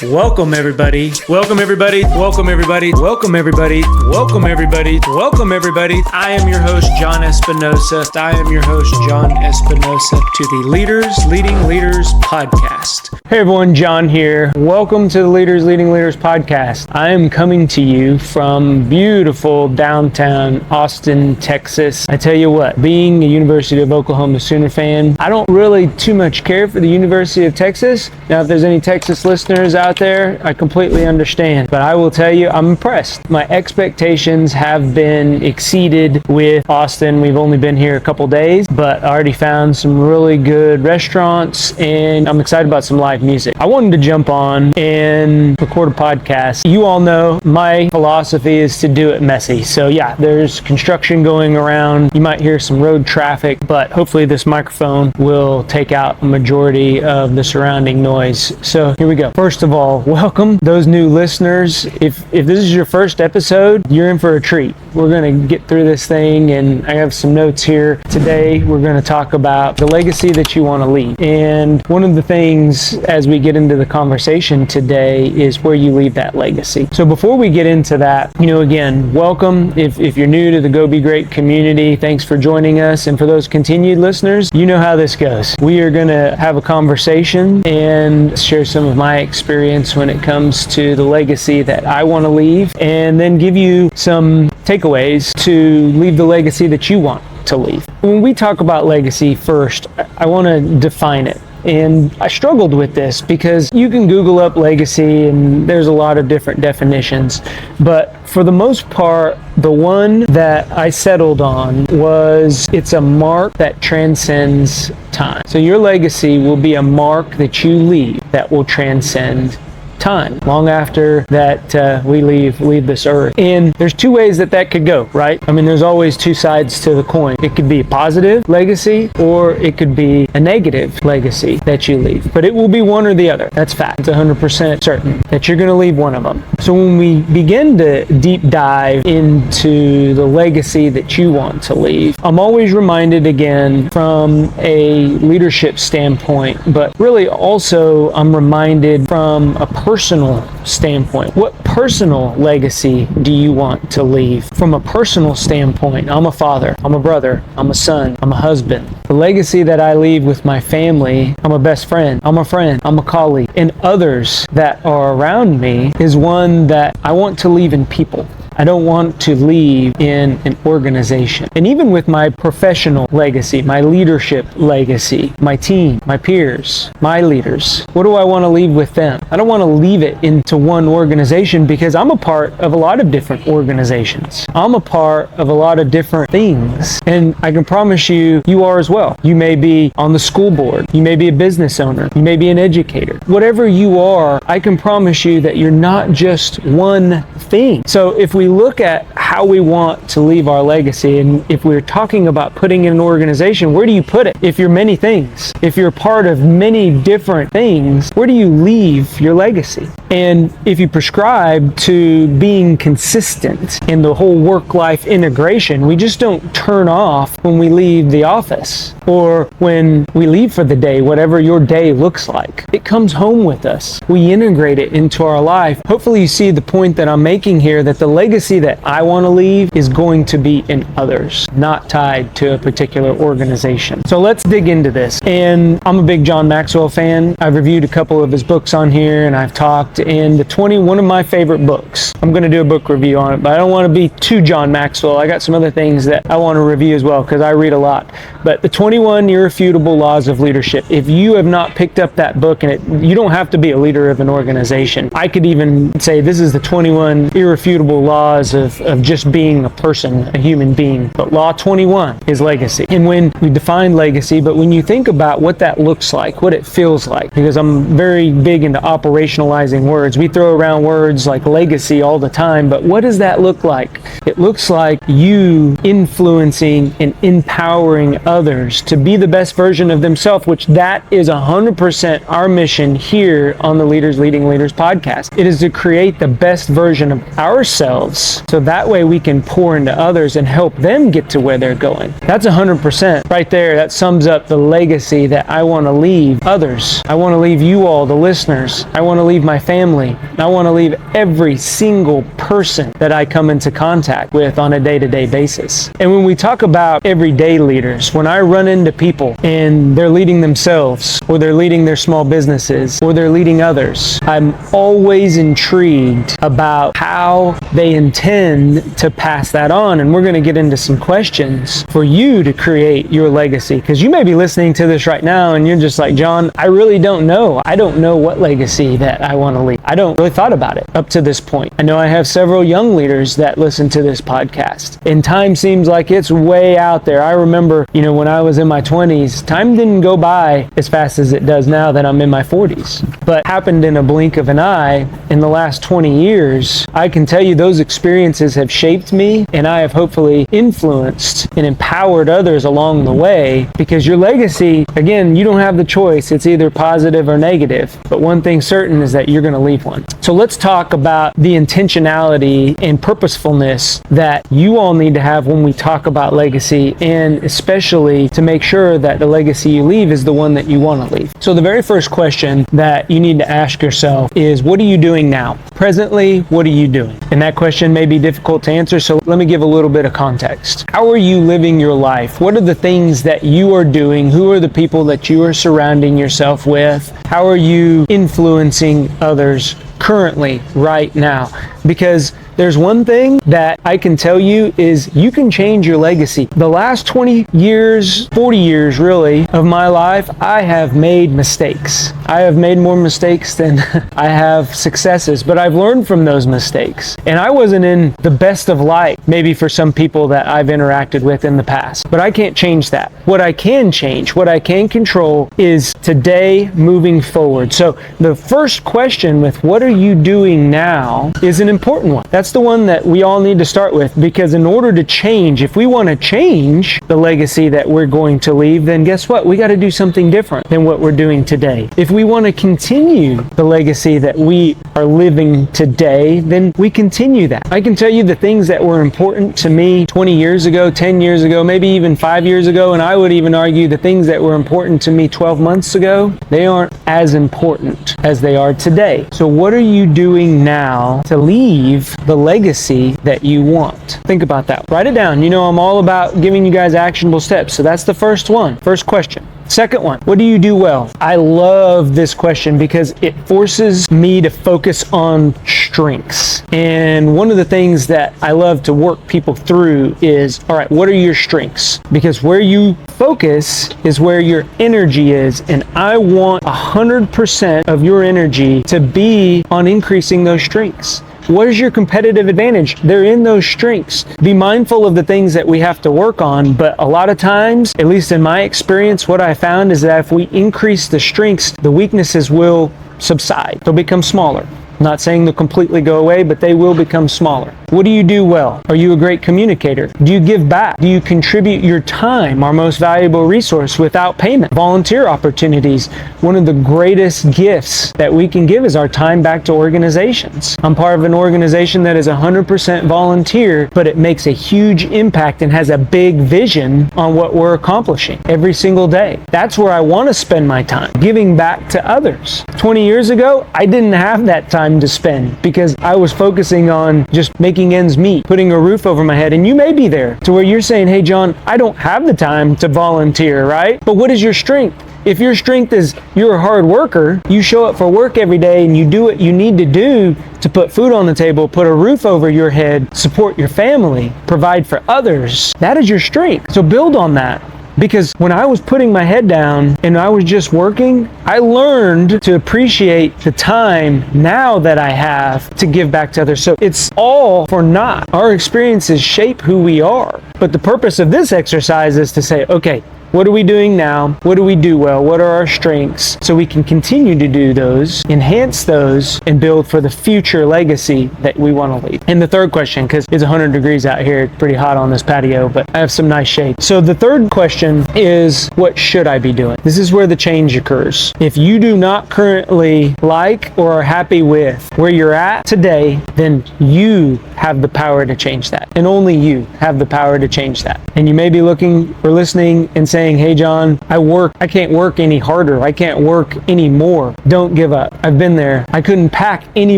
Welcome everybody. Welcome everybody. Welcome everybody. Welcome everybody. Welcome everybody. Welcome everybody. I am your host, John Espinosa. I am your host, John Espinosa, to the Leaders Leading Leaders podcast. Hey everyone, John here. Welcome to the Leaders Leading Leaders podcast. I am coming to you from beautiful downtown Austin, Texas. I tell you what, being a University of Oklahoma Sooner fan, I don't really too much care for the University of Texas. Now, if there's any Texas listeners out there, I completely understand. But I will tell you, I'm impressed. My expectations have been exceeded with Austin. We've only been here a couple days, but I already found some really good restaurants, and I'm excited about some live music. I wanted to jump on and record a podcast. You all know my philosophy is to do it messy. So yeah, there's construction going around. You might hear some road traffic, but hopefully this microphone will take out a majority of the surrounding noise. So here we go. First of all, welcome those new listeners. If this is your first episode, you're in for a treat. We're going to get through this thing, and I have some notes here. Today, we're going to talk about the legacy that you want to leave. And one of the things as we get into the conversation today is where you leave that legacy. So before we get into that, again, welcome. If you're new to the Go Be Great community, thanks for joining us. And for those continued listeners, you know how this goes. We are going to have a conversation and share some of my experience when it comes to the legacy that I want to leave, and then give you some takeaways to leave the legacy that you want to leave. When we talk about legacy, first, I want to define it. And I struggled with this because you can Google up legacy and there's a lot of different definitions. But for the most part, the one that I settled on was it's a mark that transcends time. So your legacy will be a mark that you leave that will transcend time, long after that we leave this earth. And there's two ways that could go, right? I mean, there's always two sides to the coin. It could be a positive legacy, or it could be a negative legacy that you leave. But it will be one or the other. That's fact. It's 100% certain that you're going to leave one of them. So when we begin to deep dive into the legacy that you want to leave, I'm always reminded again from a leadership standpoint, but really also I'm reminded from a personal standpoint. What personal legacy do you want to leave? From a personal standpoint, I'm a father, I'm a brother, I'm a son, I'm a husband. The legacy that I leave with my family, I'm a best friend, I'm a colleague, and others that are around me is one that I want to leave in people. I don't want to leave in an organization. And even with my professional legacy, my leadership legacy, my team, my peers, my leaders, what do I want to leave with them? I don't want to leave it into one organization because I'm a part of a lot of different organizations. I'm a part of a lot of different things. And I can promise you, you are as well. You may be on the school board. You may be a business owner. You may be an educator. Whatever you are, I can promise you that you're not just one thing. So if we look at how we want to leave our legacy, and if we're talking about putting in an organization, where do you put it? If you're many things, if you're part of many different things, where do you leave your legacy? And if you prescribe to being consistent in the whole work-life integration, we just don't turn off when we leave the office or when we leave for the day, whatever your day looks like. It comes home with us. We integrate it into our life. Hopefully you see the point that I'm making here, that the legacy that I want to leave is going to be in others, not tied to a particular organization. So let's dig into this. And I'm a big John Maxwell fan. I've reviewed a couple of his books on here, and I've talked in one of my favorite books. I'm going to do a book review on it, but I don't want to be too John Maxwell. I got some other things that I want to review as well because I read a lot. But the 21 Irrefutable Laws of Leadership. If you have not picked up that book, and you don't have to be a leader of an organization. I could even say this is the 21 irrefutable laws of just being a person, a human being. But law 21 is legacy. And when we define legacy, but when you think about what that looks like, what it feels like, because I'm very big into operationalizing words. We throw around words like legacy all the time, but what does that look like? It looks like you influencing and empowering others to be the best version of themselves, which that is 100% our mission here on the Leaders Leading Leaders podcast. It is to create the best version of ourselves so that way we can pour into others and help them get to where they're going. That's 100% right there. That sums up the legacy that I want to leave others. I want to leave you all, the listeners. I want to leave my family. family. I want to leave every single person that I come into contact with on a day-to-day basis. And when we talk about everyday leaders, when I run into people and they're leading themselves, or they're leading their small businesses, or they're leading others, I'm always intrigued about how they intend to pass that on. And we're going to get into some questions for you to create your legacy, because you may be listening to this right now and you're just like, John, I really don't know. I don't know what legacy that I want to leave. I don't really thought about it up to this point. I know I have several young leaders that listen to this podcast, and time seems like it's way out there. I remember, when I was in my 20s, time didn't go by as fast as it does now that I'm in my 40s, but happened in a blink of an eye. In the last 20 years, I can tell you those experiences have shaped me, and I have hopefully influenced and empowered others along the way, because your legacy, again, you don't have the choice. It's either positive or negative, but one thing certain is that you're going to leave one. So let's talk about the intentionality and purposefulness that you all need to have when we talk about legacy, and especially to make sure that the legacy you leave is the one that you want to leave. So the very first question that you need to ask yourself is, what are you doing now? Presently, what are you doing? And that question may be difficult to answer, so let me give a little bit of context. How are you living your life? What are the things that you are doing? Who are the people that you are surrounding yourself with? How are you influencing others currently, right now? Because there's one thing that I can tell you is you can change your legacy. The last 20 years, 40 years really, of my life, I have made mistakes. I have made more mistakes than I have successes, but I've learned from those mistakes. And I wasn't in the best of light, maybe for some people that I've interacted with in the past, but I can't change that. What I can change, what I can control is today moving forward. So the first question with what are you doing now is an important one. That's the one that we all need to start with, because in order to change, if we want to change the legacy that we're going to leave, then guess what? We got to do something different than what we're doing today. If we want to continue the legacy that we are living today, then we continue that. I can tell you the things that were important to me 20 years ago, 10 years ago, maybe even 5 years ago, and I would even argue the things that were important to me 12 months ago, they aren't as important as they are today. So what are you doing now to leave the legacy that you want? Think about that. Write it down. I'm all about giving you guys actionable steps. So that's the first one. First question. Second one, what do you do well? I love this question because it forces me to focus on strengths. And one of the things that I love to work people through is, all right, what are your strengths? Because where you focus is where your energy is. And I want 100% of your energy to be on increasing those strengths. What is your competitive advantage? They're in those strengths. Be mindful of the things that we have to work on, but a lot of times, at least in my experience, what I found is that if we increase the strengths, the weaknesses will subside. They'll become smaller. I'm not saying they'll completely go away, but they will become smaller. What do you do well? Are you a great communicator? Do you give back? Do you contribute your time, our most valuable resource, without payment? Volunteer opportunities. One of the greatest gifts that we can give is our time back to organizations. I'm part of an organization that is 100% volunteer, but it makes a huge impact and has a big vision on what we're accomplishing every single day. That's where I want to spend my time, giving back to others. 20 years ago, I didn't have that time to spend because I was focusing on just making ends meet, putting a roof over my head. And you may be there to where you're saying, hey, John, I don't have the time to volunteer, right? But what is your strength? If your strength is you're a hard worker, you show up for work every day and you do what you need to do to put food on the table, put a roof over your head, support your family, provide for others, that is your strength. So build on that. Because when I was putting my head down and I was just working, I learned to appreciate the time now that I have to give back to others. So it's all for naught. Our experiences shape who we are. But the purpose of this exercise is to say, okay, what are we doing now? What do we do well? What are our strengths? So we can continue to do those, enhance those, and build for the future legacy that we want to leave. And the third question, because it's 100 degrees out here, it's pretty hot on this patio, but I have some nice shade. So the third question is, what should I be doing? This is where the change occurs. If you do not currently like or are happy with where you're at today, then you have the power to change that. And only you have the power to change that. And you may be looking or listening and saying, saying, hey, John, I can't work any harder. I can't work any more. Don't give up. I've been there. I couldn't pack any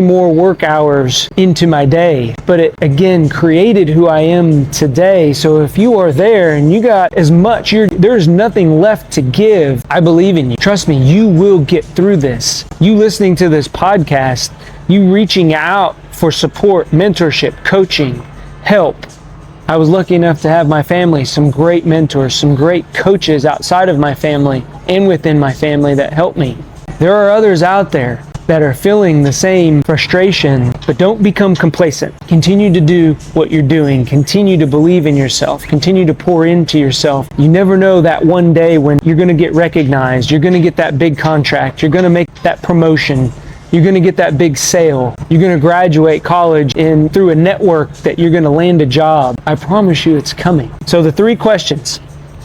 more work hours into my day, but it again created who I am today. So if you are there and you got as much, there's nothing left to give, I believe in you. Trust me, you will get through this. You listening to this podcast, you reaching out for support, mentorship, coaching, help. I was lucky enough to have my family, some great mentors, some great coaches outside of my family and within my family that helped me. There are others out there that are feeling the same frustration, but don't become complacent. Continue to do what you're doing. Continue to believe in yourself. Continue to pour into yourself. You never know that one day when you're going to get recognized, you're going to get that big contract, you're going to make that promotion, you're going to get that big sale, you're going to graduate college and through a network that you're going to land a job. I promise you it's coming. So the 3 questions.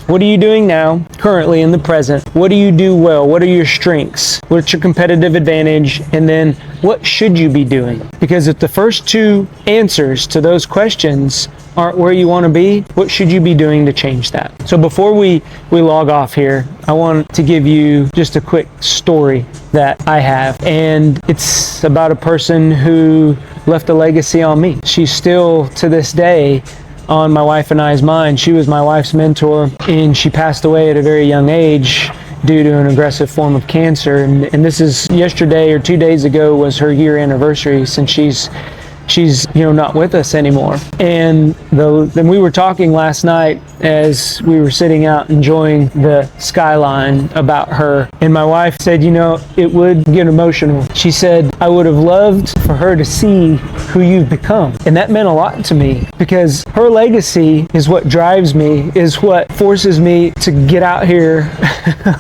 What are you doing now, currently in the present? What do you do well? What are your strengths? What's your competitive advantage? And then what should you be doing? Because if the first 2 answers to those questions aren't where you want to be, what should you be doing to change that? So before we log off here, I want to give you just a quick story that I have. And it's about a person who left a legacy on me. She's still, to this day, on my wife and I's mind. She was my wife's mentor, and she passed away at a very young age due to an aggressive form of cancer. And this is yesterday or 2 days ago was her year anniversary since she's not with us anymore. And then we were talking last night as we were sitting out enjoying the skyline about her, and my wife said, it would get emotional. She said, I would have loved for her to see who you've become. And that meant a lot to me, because her legacy is what drives me, is what forces me to get out here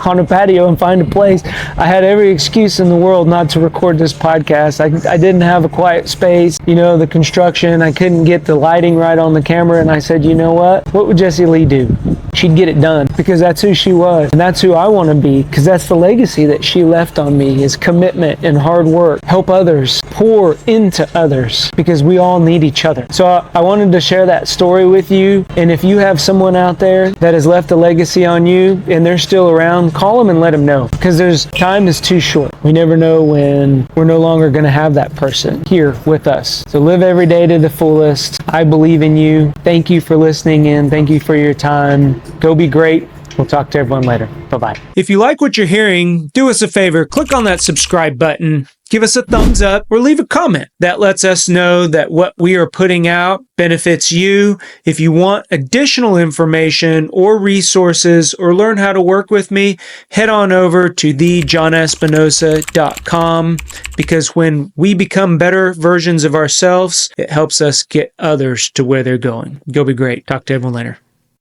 on a patio and find a place. I had every excuse in the world not to record this podcast. I didn't have a quiet space. The construction, I couldn't get the lighting right on the camera, and I said, you know what would Jessie Lee do? She'd get it done, because that's who she was, and that's who I want to be, because that's the legacy that she left on me, is commitment and hard work, help others, pour into others, because we all need each other. So I wanted to share that story with you, and if you have someone out there that has left a legacy on you and they're still around, call them and let them know, because time is too short. We never know when we're no longer going to have that person here with us. So live every day to the fullest. I believe in you. Thank you for listening in. Thank you for your time. Go be great. We'll talk to everyone later. Bye-bye. If you like what you're hearing, do us a favor. Click on that subscribe button. Give us a thumbs up or leave a comment. That lets us know that what we are putting out benefits you. If you want additional information or resources or learn how to work with me, head on over to thejohnespinosa.com, because when we become better versions of ourselves, it helps us get others to where they're going. Go be great. Talk to everyone later.